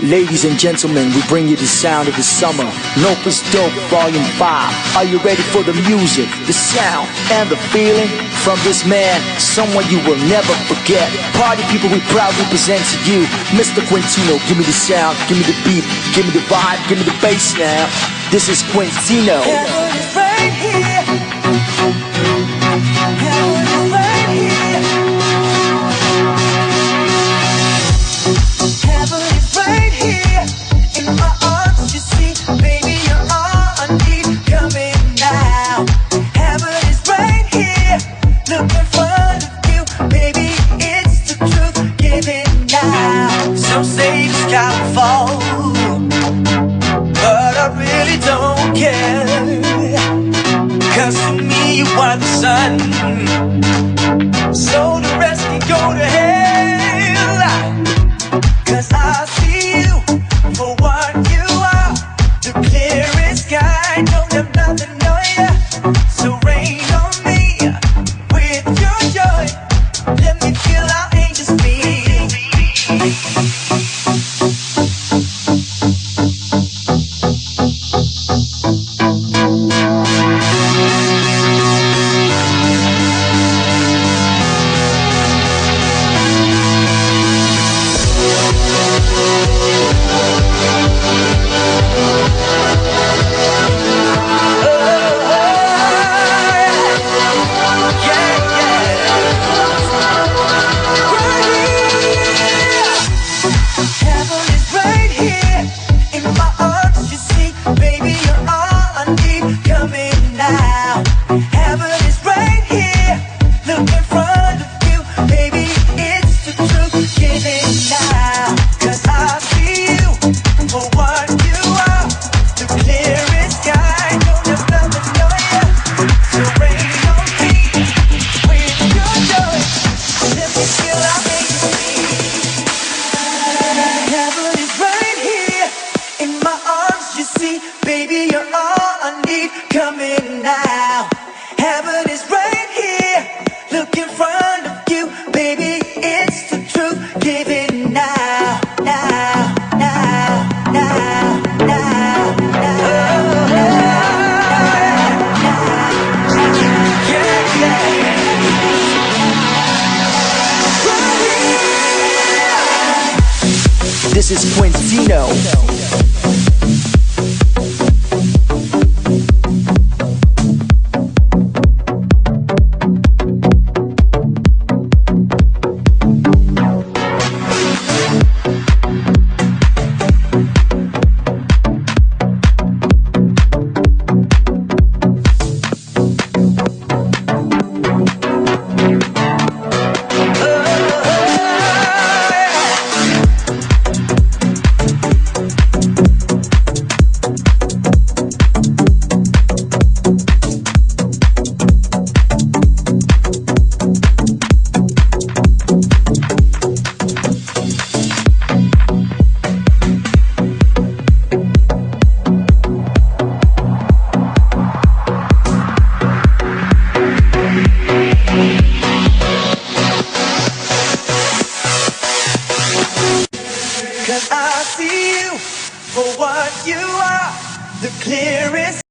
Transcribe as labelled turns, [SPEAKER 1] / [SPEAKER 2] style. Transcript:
[SPEAKER 1] Ladies and gentlemen, we bring you the sound of the summer. Nopus Dope Volume 5. Are you ready for the music, the sound, and the feeling? From this man, someone you will never forget. Party people, we proudly present to you Mr. Quintino. Give me the sound, give me the beat, give me the vibe, give me the bass now. This is Quintino.
[SPEAKER 2] Heaven is right here. Heaven is right here. Heaven is right here. In my arms, you see, baby, you're all I need. Coming now. Heaven is right here. Look in front of you, baby, it's the truth. Giving now. Some say the sky will fall, but I really don't care. 'Cause to me you are the sun, so the rest can go to hell. 'Cause I see you for what you are, the clearest sky. Don't have nothing on ya, so rain on me with your joy. Let me feel how angels feel.
[SPEAKER 1] This is Quintino.